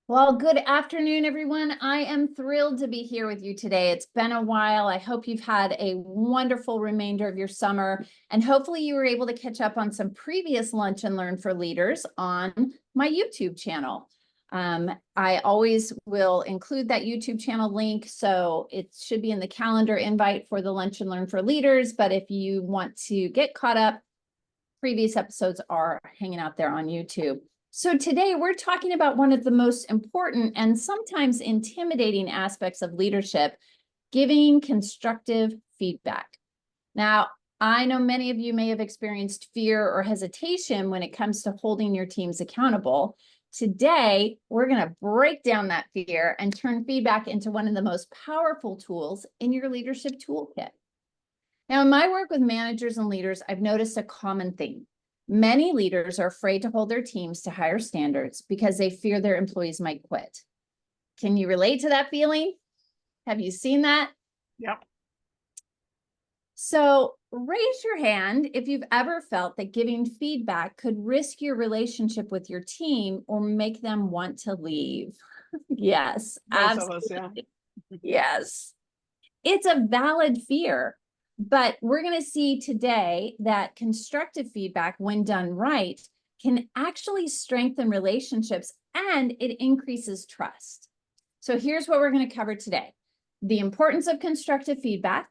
Well, good afternoon, everyone. I am thrilled to be here with you today. It's been a while. I hope you've had a wonderful remainder of your summer, and hopefully you were able to catch up on some previous Lunch and Learn for Leaders on my YouTube channel. I always will include that YouTube channel link, so it should be in the calendar invite for the Lunch and Learn for Leaders, but if you want to get caught up, previous episodes are hanging out there on YouTube. So today we're talking about one of the most important and sometimes intimidating aspects of leadership, giving constructive feedback. Now, I know many of you may have experienced fear or hesitation when it comes to holding your teams accountable. Today, we're going to break down that fear and turn feedback into one of the most powerful tools in your leadership toolkit. Now, in my work with managers and leaders, I've noticed a common theme. Many leaders are afraid to hold their teams to higher standards because they fear their employees might quit. Can you relate to that feeling? Have you seen that? Yep. So raise your hand if you've ever felt that giving feedback could risk your relationship with your team or make them want to leave. Yes, Most of us, yeah. Yes. It's a valid fear. But we're going to see today that constructive feedback, when done right, can actually strengthen relationships and it increases trust. So here's what we're going to cover today: the importance of constructive feedback,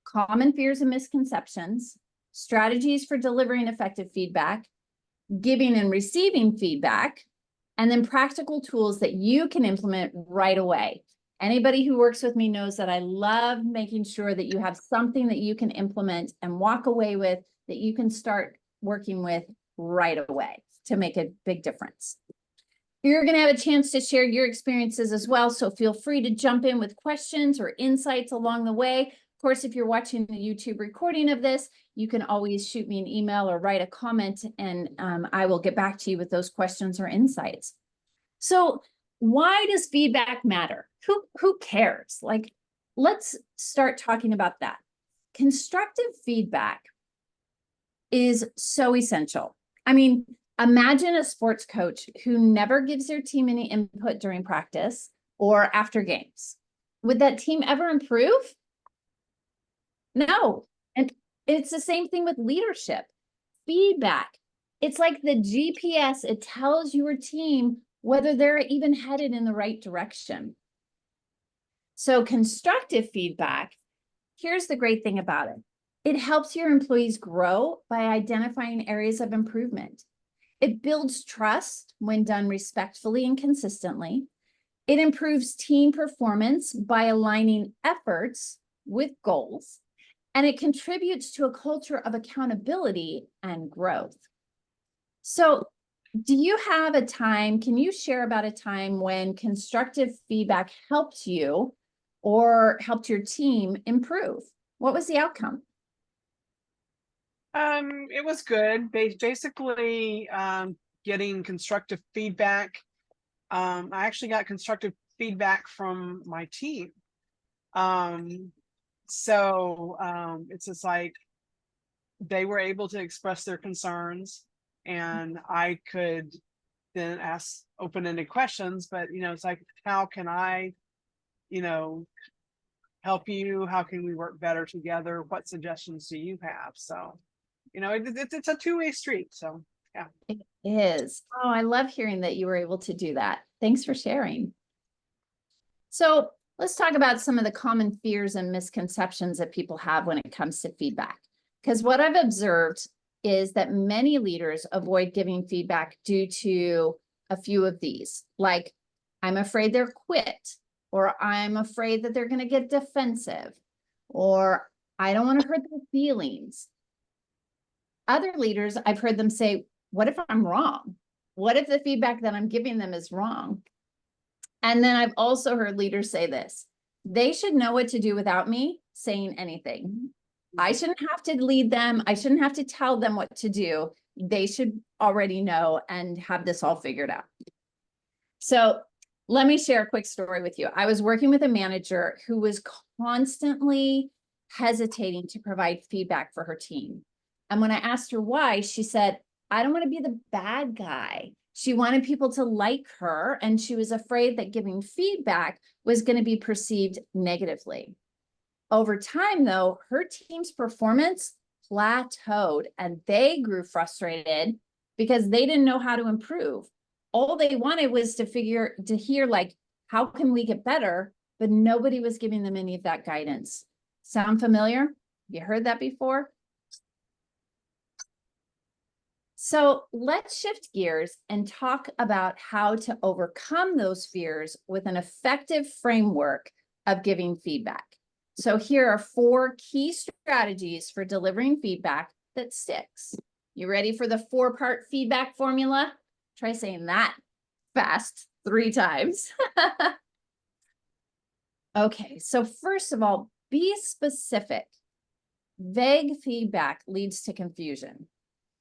common fears and misconceptions, strategies for delivering effective feedback, giving and receiving feedback, and then practical tools that you can implement right away. Anybody who works with me knows that I love making sure that you have something that you can implement and walk away with, that you can start working with right away to make a big difference. You're going to have a chance to share your experiences as well, so feel free to jump in with questions or insights along the way. Of course, if you're watching the YouTube recording of this, you can always shoot me an email or write a comment, and I will get back to you with those questions or insights. So why does feedback matter? Who cares? Like, let's start talking about that. Constructive feedback is so essential. I mean, imagine a sports coach who never gives their team any input during practice or after games. Would that team ever improve? No. And it's the same thing with leadership. Feedback, it's like the GPS. It tells your team whether they're even headed in the right direction. So constructive feedback, here's the great thing about it. It helps your employees grow by identifying areas of improvement. It builds trust when done respectfully and consistently. It improves team performance by aligning efforts with goals. And it contributes to a culture of accountability and growth. So, do you have a time, can you share about a time when constructive feedback helped you or helped your team improve? What was the outcome? It was good. Basically, getting constructive feedback. I actually got constructive feedback from my team. It's just like they were able to express their concerns, and I could then ask open-ended questions. But it's like, how can I, help you? How can we work better together? What suggestions do you have? So, it's a two-way street. So, yeah. It is. Oh, I love hearing that you were able to do that. Thanks for sharing. So let's talk about some of the common fears and misconceptions that people have when it comes to feedback. Because what I've observed is that many leaders avoid giving feedback due to a few of these, like, I'm afraid they'll quit, or I'm afraid that they're going to get defensive, or I don't want to hurt their feelings. Other leaders, I've heard them say, what if I'm wrong? What if the feedback that I'm giving them is wrong? And then I've also heard leaders say this: they should know what to do without me saying anything. I shouldn't have to lead them. I shouldn't have to tell them what to do. They should already know and have this all figured out. So let me share a quick story with you. I was working with a manager who was constantly hesitating to provide feedback for her team. And when I asked her why, she said, I don't want to be the bad guy. She wanted people to like her, and she was afraid that giving feedback was going to be perceived negatively. Over time, though, her team's performance plateaued and they grew frustrated because they didn't know how to improve. All they wanted was to hear like, how can we get better? But nobody was giving them any of that guidance. Sound familiar? You heard that before? So let's shift gears and talk about how to overcome those fears with an effective framework of giving feedback. So here are 4 key strategies for delivering feedback that sticks. You ready for the 4-part feedback formula? Try saying that fast 3 times. Okay, so first of all, be specific. Vague feedback leads to confusion.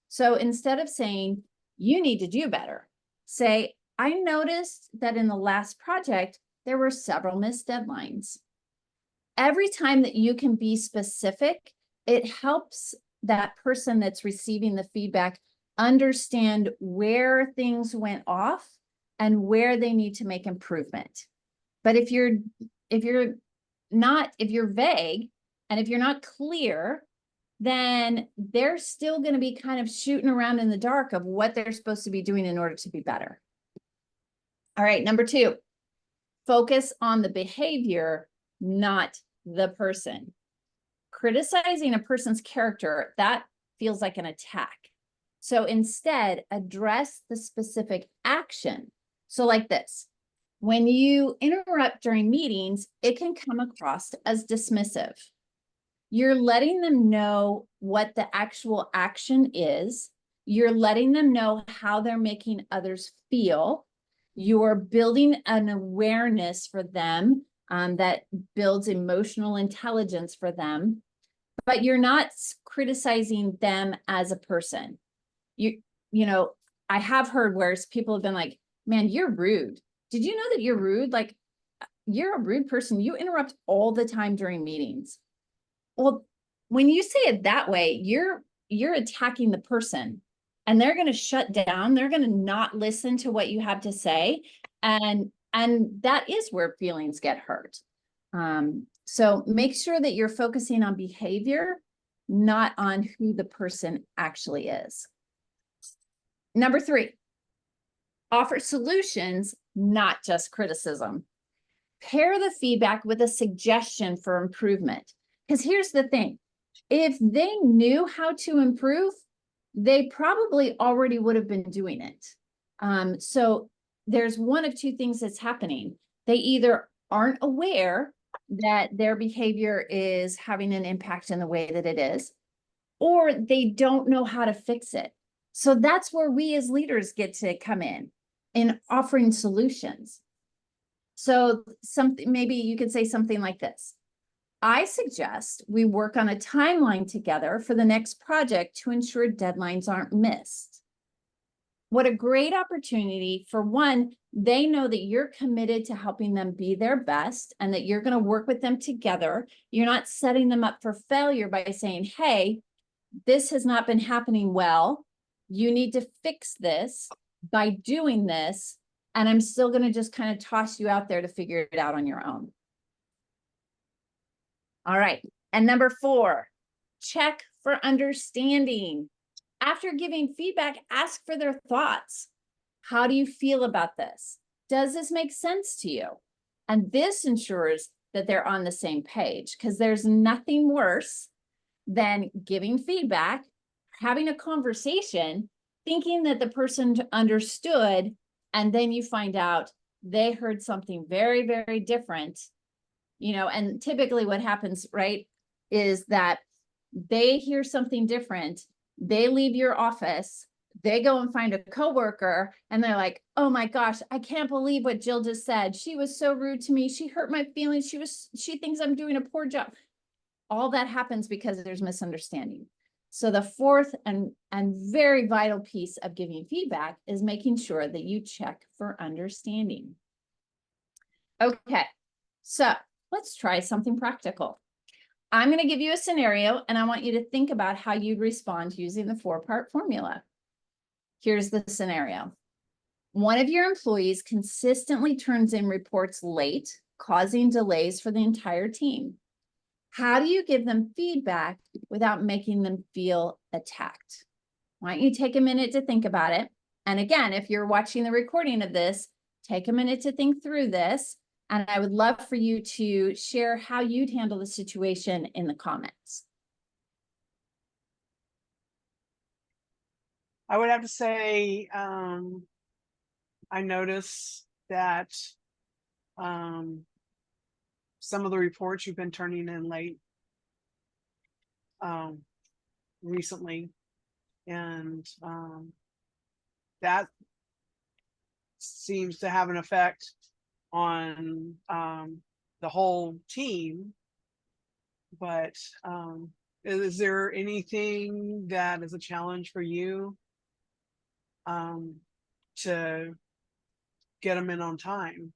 So instead of saying, you need to do better, say, I noticed that in the last project, there were several missed deadlines. Every time that you can be specific, it helps that person that's receiving the feedback understand where things went off and where they need to make improvement. But if you're vague and if you're not clear, then they're still going to be kind of shooting around in the dark of what they're supposed to be doing in order to be better. All right, number 2, focus on the behavior, not the person. Criticizing a person's character, that feels like an attack. So instead, address the specific action. So like this, when you interrupt during meetings, it can come across as dismissive. You're letting them know what the actual action is. You're letting them know how they're making others feel. You're building an awareness for them that builds emotional intelligence for them, but you're not criticizing them as a person. You know, I have heard where people have been like, man, you're rude. Did you know that you're rude? Like, you're a rude person. You interrupt all the time during meetings. Well, when you say it that way, you're attacking the person and they're going to shut down. They're going to not listen to what you have to say. And that is where feelings get hurt. So make sure that you're focusing on behavior, not on who the person actually is. Number 3, offer solutions, not just criticism. Pair the feedback with a suggestion for improvement. Because here's the thing, if they knew how to improve, they probably already would have been doing it. So there's one of 2 things that's happening. They either aren't aware that their behavior is having an impact in the way that it is, or they don't know how to fix it. So that's where we as leaders get to come in offering solutions. So maybe you could say something like this. I suggest we work on a timeline together for the next project to ensure deadlines aren't missed. What a great opportunity. For one, they know that you're committed to helping them be their best and that you're going to work with them together. You're not setting them up for failure by saying, hey, this has not been happening well. You need to fix this by doing this. And I'm still going to just kind of toss you out there to figure it out on your own. All right. And number 4, check for understanding. After giving feedback, ask for their thoughts. How do you feel about this? Does this make sense to you? And this ensures that they're on the same page, because there's nothing worse than giving feedback, having a conversation, thinking that the person understood, and then you find out they heard something very, very different. And typically what happens, right, is that they hear something different, they leave your office, they go and find a coworker, and they're like, oh my gosh, I can't believe what Jill just said. She was so rude to me. She hurt my feelings. She thinks I'm doing a poor job. All that happens because there's misunderstanding. So the 4th and very vital piece of giving feedback is making sure that you check for understanding. Okay, so let's try something practical. I'm going to give you a scenario and I want you to think about how you'd respond using the 4-part formula. Here's the scenario. One of your employees consistently turns in reports late, causing delays for the entire team. How do you give them feedback without making them feel attacked? Why don't you take a minute to think about it? And again, if you're watching the recording of this, take a minute to think through this. And I would love for you to share how you'd handle the situation in the comments. I would have to say, I notice that some of the reports you've been turning in late recently, and that seems to have an effect on the whole team. But is there anything that is a challenge for you to get them in on time?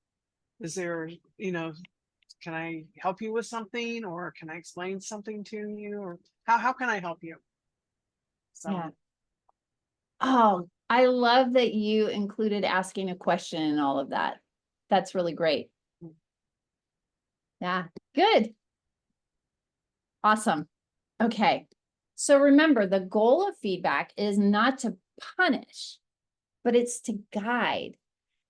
Is there, can I help you with something, or can I explain something to you, or how can I help you? So Yeah. Oh, I love that you included asking a question in all of that. That's really great. Yeah, good. Awesome. Okay. So remember, the goal of feedback is not to punish, but it's to guide.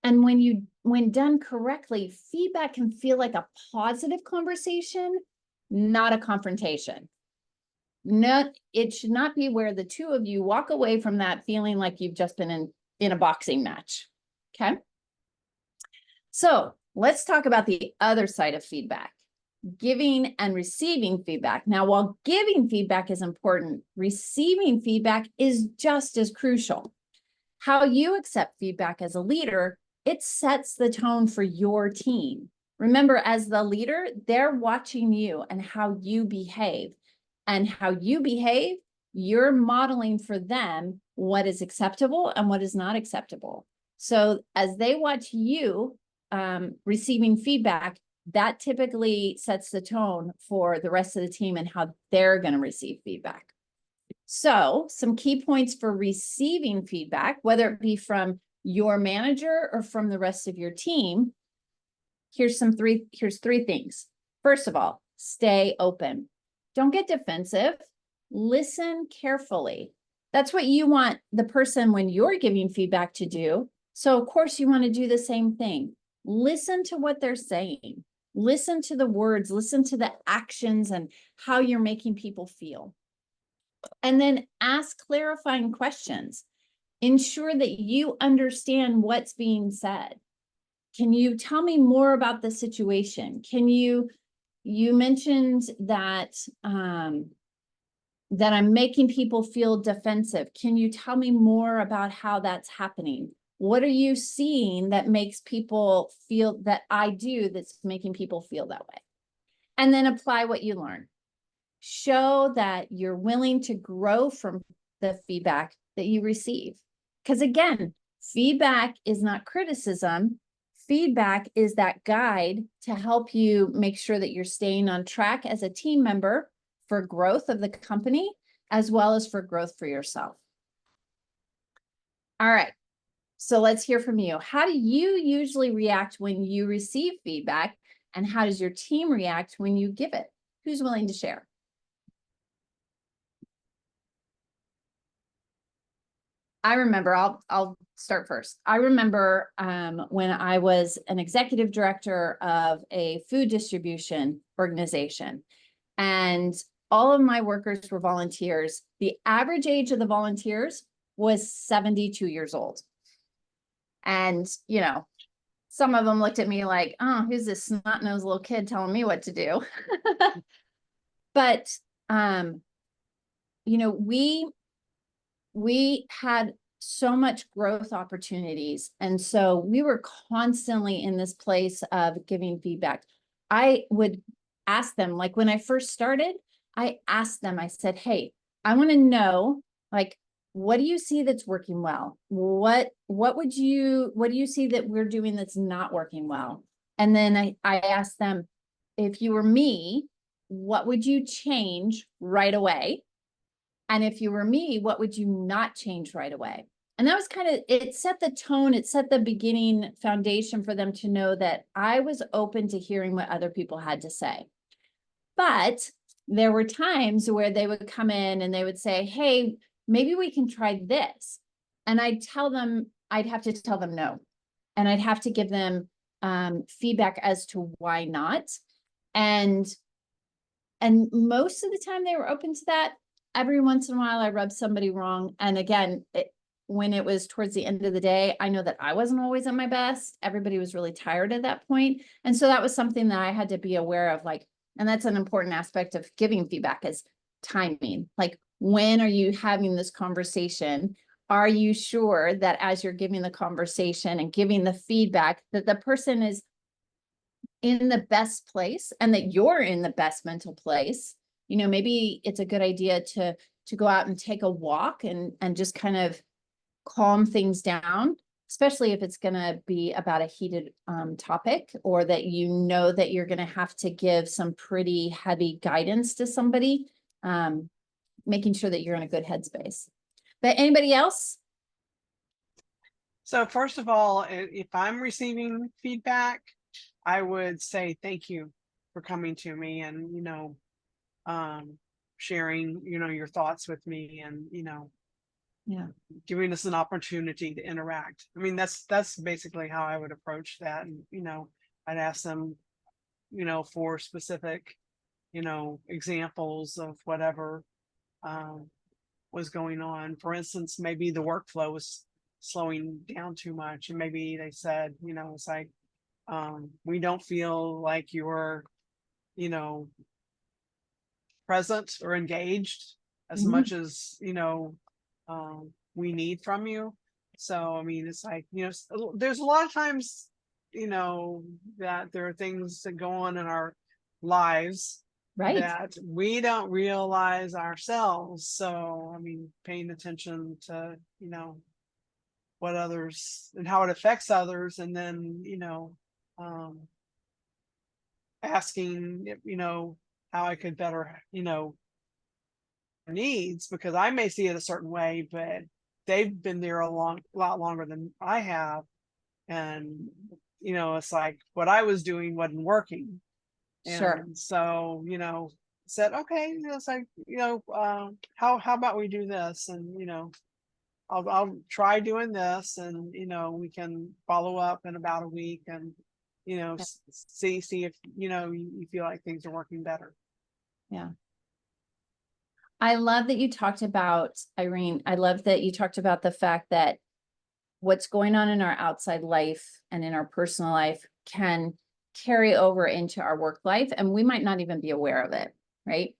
And when done correctly, feedback can feel like a positive conversation, not a confrontation. It should not be where the two of you walk away from that feeling like you've just been in a boxing match. Okay. So let's talk about the other side of feedback, giving and receiving feedback. Now, while giving feedback is important, receiving feedback is just as crucial. How you accept feedback as a leader, it sets the tone for your team. Remember, as the leader, they're watching you and how you behave. And how you behave, you're modeling for them what is acceptable and what is not acceptable. So as they watch you receiving feedback, that typically sets the tone for the rest of the team and how they're going to receive feedback. So some key points for receiving feedback, whether it be from your manager or from the rest of your team. Here's three things. First of all, stay open. Don't get defensive. Listen carefully. That's what you want the person when you're giving feedback to do. So of course you want to do the same thing. Listen to what they're saying. Listen to the words, listen to the actions and how you're making people feel. And then ask clarifying questions. Ensure that you understand what's being said. Can you tell me more about the situation? You mentioned that that I'm making people feel defensive. Can you tell me more about how that's happening? What are you seeing that makes people feel that I do that's making people feel that way? And then apply what you learn. Show that you're willing to grow from the feedback that you receive. Because again, feedback is not criticism. Feedback is that guide to help you make sure that you're staying on track as a team member for growth of the company, as well as for growth for yourself. All right, so let's hear from you. How do you usually react when you receive feedback, and how does your team react when you give it? Who's willing to share? I remember, I'll start first. I remember when I was an executive director of a food distribution organization, and all of my workers were volunteers. The average age of the volunteers was 72 years old. And, some of them looked at me like, oh, who's this snot-nosed little kid telling me what to do? But, we had so much growth opportunities. And so we were constantly in this place of giving feedback. I would ask them, like when I first started, I asked them, I said, hey, I want to know, like, what do you see that's working well? What do you see that we're doing that's not working well? And then I asked them, if you were me, what would you change right away? And if you were me, what would you not change right away? And that was it set the tone, it set the beginning foundation for them to know that I was open to hearing what other people had to say. But there were times where they would come in and they would say, hey, maybe we can try this. And I'd have to tell them no. And I'd have to give them feedback as to why not. And most of the time they were open to that. Every once in a while I rubbed somebody wrong. And again, when it was towards the end of the day, I know that I wasn't always at my best. Everybody was really tired at that point. And so that was something that I had to be aware of, like, and that's an important aspect of giving feedback is timing. Like, when are you having this conversation? Are you sure that as you're giving the conversation and giving the feedback that the person is in the best place and that you're in the best mental place? You know, maybe it's a good idea to go out and take a walk and just kind of calm things down, especially if it's going to be about a heated topic, or that you know that you're going to have to give some pretty heavy guidance to somebody, making sure that you're in a good headspace. But anybody else? So first of all, if I'm receiving feedback, I would say thank you for coming to me and, sharing, your thoughts with me and, Yeah. giving us an opportunity to interact. I mean, that's basically how I would approach that. And, I'd ask them, for specific, examples of whatever was going on. For instance, maybe the workflow was slowing down too much. And maybe they said, it's like, we don't feel like you're, present or engaged as much as, we need from you. So, I mean, it's like, there's a lot of times, that there are things that go on in our lives Right. that we don't realize ourselves. So, I mean, paying attention to, what others and how it affects others. And then, asking, how I could better, needs, because I may see it a certain way, but they've been there a lot longer than I have. And, it's like what I was doing wasn't working. Sure. And so, said, okay, it's like, how about we do this? And, I'll try doing this and, we can follow up in about a week and, see if, you feel like things are working better. Yeah. I love that you talked about, Irene, I love that you talked about the fact that what's going on in our outside life and in our personal life can carry over into our work life, and we might not even be aware of it, right?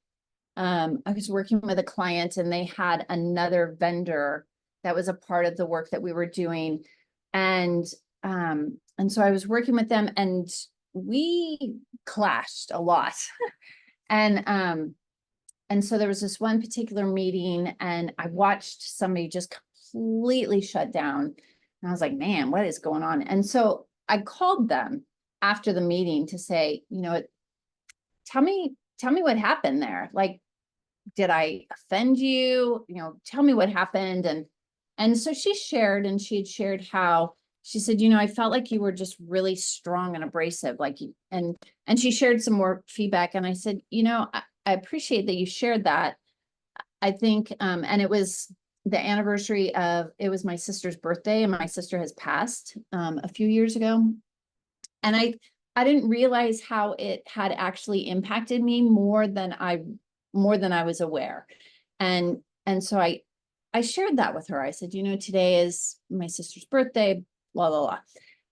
I was working with a client and they had another vendor that was a part of the work that we were doing. And so I was working with them and we clashed a lot. And so there was this one particular meeting and I watched somebody just completely shut down. And I was like, man, what is going on? And so I called them after the meeting to say, tell me what happened there. Like, did I offend you? Tell me what happened. And so she had shared how she said, I felt like you were just really strong and abrasive, and she shared some more feedback. And I said, I appreciate that you shared that. I think, and it was the anniversary it was my sister's birthday, and my sister has passed a few years ago. And I didn't realize how it had actually impacted me more than I was aware. And so I shared that with her. I said, today is my sister's birthday, blah, blah, blah.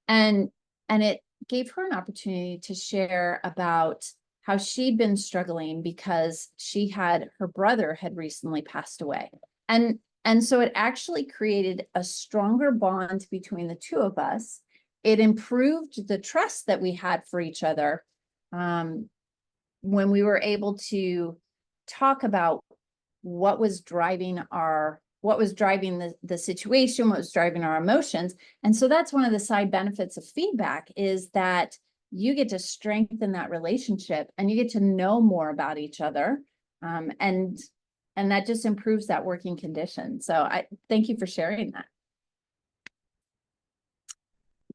And it gave her an opportunity to share about how she'd been struggling because her brother had recently passed away. And so it actually created a stronger bond between the two of us. It improved the trust that we had for each other when we were able to talk about what was driving the situation, what was driving our emotions. And so that's one of the side benefits of feedback, is that you get to strengthen that relationship and you get to know more about each other. And that just improves that working condition. So I thank you for sharing that.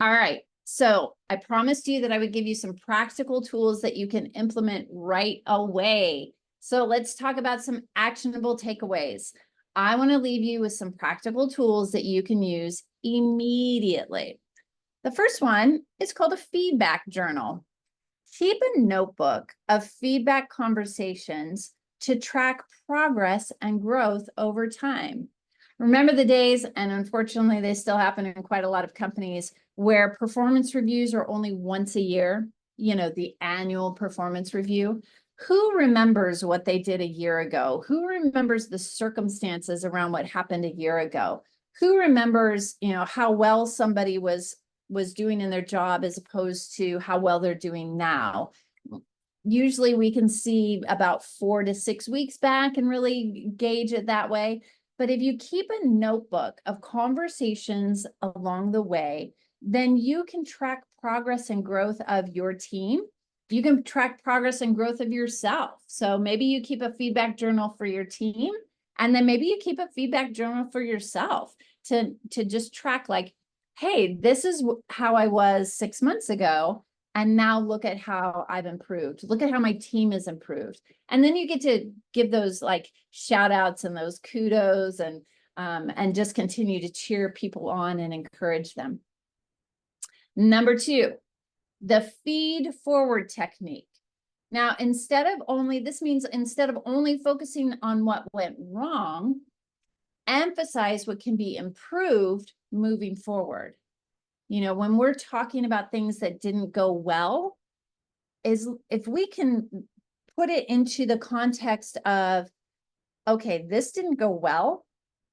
All right. So I promised you that I would give you some practical tools that you can implement right away. So let's talk about some actionable takeaways. I want to leave you with some practical tools that you can use immediately. The first one is called a feedback journal. Keep a notebook of feedback conversations to track progress and growth over time. Remember the days, and unfortunately they still happen in quite a lot of companies, where performance reviews are only once a year, the annual performance review. Who remembers what they did a year ago? Who remembers the circumstances around what happened a year ago? Who remembers, how well somebody was doing in their job as opposed to how well they're doing now? Usually we can see about 4 to 6 weeks back and really gauge it that way. But if you keep a notebook of conversations along the way, then you can track progress and growth of your team. You can track progress and growth of yourself. So maybe you keep a feedback journal for your team, and then maybe you keep a feedback journal for yourself to just track, like, hey, this is how I was 6 months ago, and now look at how I've improved. Look at how my team has improved. And then you get to give those like shout outs and those kudos, and just continue to cheer people on and encourage them. Number 2, the feed forward technique. Now, instead of only focusing on what went wrong, emphasize what can be improved moving forward. When we're talking about things that didn't go well, is if we can put it into the context of, okay, this didn't go well,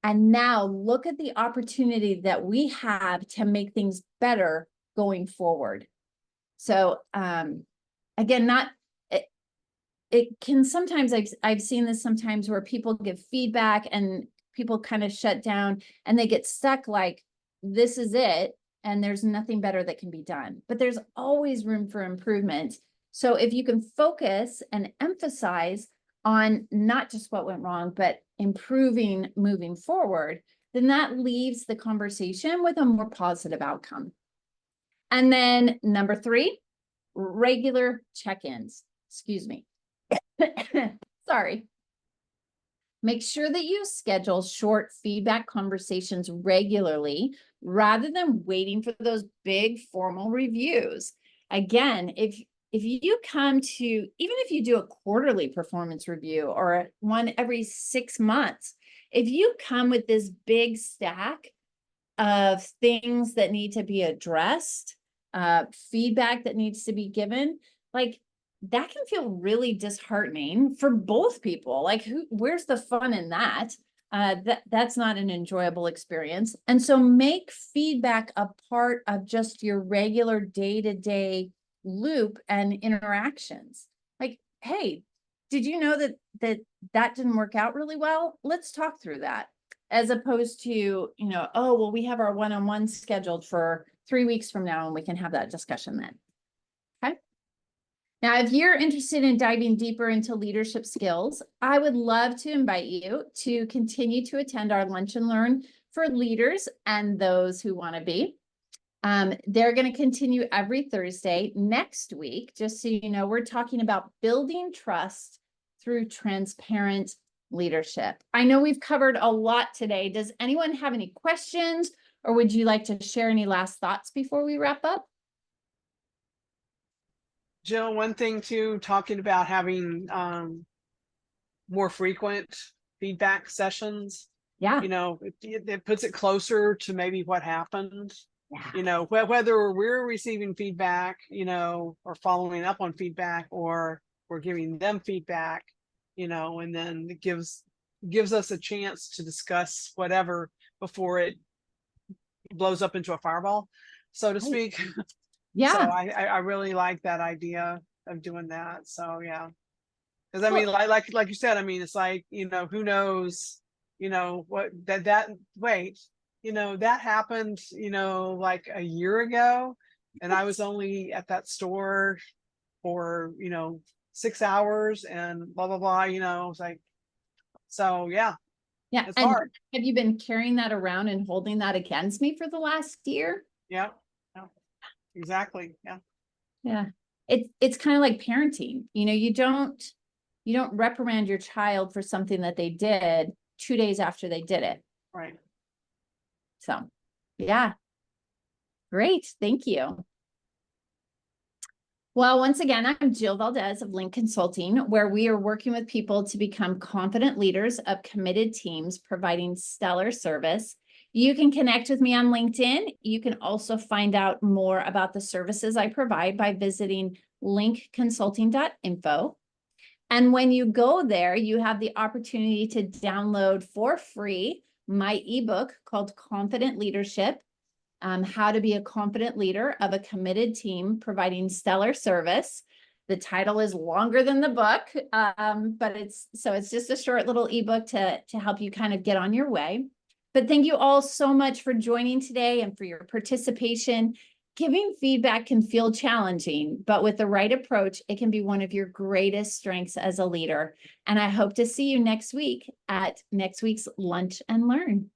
and now look at the opportunity that we have to make things better going forward. So again, it can sometimes, I've seen this sometimes where people give feedback and people kind of shut down and they get stuck like, this is it, and there's nothing better that can be done. But there's always room for improvement. So if you can focus and emphasize on not just what went wrong, but improving moving forward, then that leaves the conversation with a more positive outcome. And then number 3, regular check-ins. Excuse me. Sorry. Make sure that you schedule short feedback conversations regularly rather than waiting for those big formal reviews. Again, if you come to, even if you do a quarterly performance review or one every 6 months, if you come with this big stack of things that need to be addressed, feedback that needs to be given, like, that can feel really disheartening for both people. Like, where's the fun in that? That's not an enjoyable experience. And so make feedback a part of just your regular day-to-day loop and interactions. Like, hey, did you know that didn't work out really well? Let's talk through that. As opposed to, oh, well, we have our one-on-one scheduled for 3 weeks from now and we can have that discussion then. Okay. Now, if you're interested in diving deeper into leadership skills, I would love to invite you to continue to attend our Lunch and Learn for leaders and those who want to be. They're going to continue every Thursday. Next week, just so you know, we're talking about building trust through transparent leadership. I know we've covered a lot today. Does anyone have any questions, or would you like to share any last thoughts before we wrap up? Jill, one thing too, talking about having more frequent feedback sessions. Yeah. It puts it closer to maybe what happened. Yeah. Whether we're receiving feedback, or following up on feedback, or we're giving them feedback, and then it gives us a chance to discuss whatever before it blows up into a fireball, so to speak. Yeah. So I really like that idea of doing that. So yeah, because I mean, like you said, I mean, it's like, who knows, what that happened, like a year ago, and I was only at that store for 6 hours and blah blah blah. It's like, so yeah, Yeah. it's And hard. have you been carrying that around and holding that against me for the last year? Yeah. Exactly. Yeah. Yeah. It's kind of like parenting. You don't reprimand your child for something that they did 2 days after they did it. Right. So, yeah. Great. Thank you. Well, once again, I'm Jill Valdez of Link Consulting, where we are working with people to become confident leaders of committed teams, providing stellar service. You can connect with me on LinkedIn. You can also find out more about the services I provide by visiting linkconsulting.info. And when you go there, you have the opportunity to download for free my ebook called Confident Leadership. How to be a confident leader of a committed team providing stellar service. The title is longer than the book, but it's just a short little ebook to help you kind of get on your way. But thank you all so much for joining today and for your participation. Giving feedback can feel challenging, but with the right approach, it can be one of your greatest strengths as a leader. And I hope to see you next week at next week's Lunch and Learn.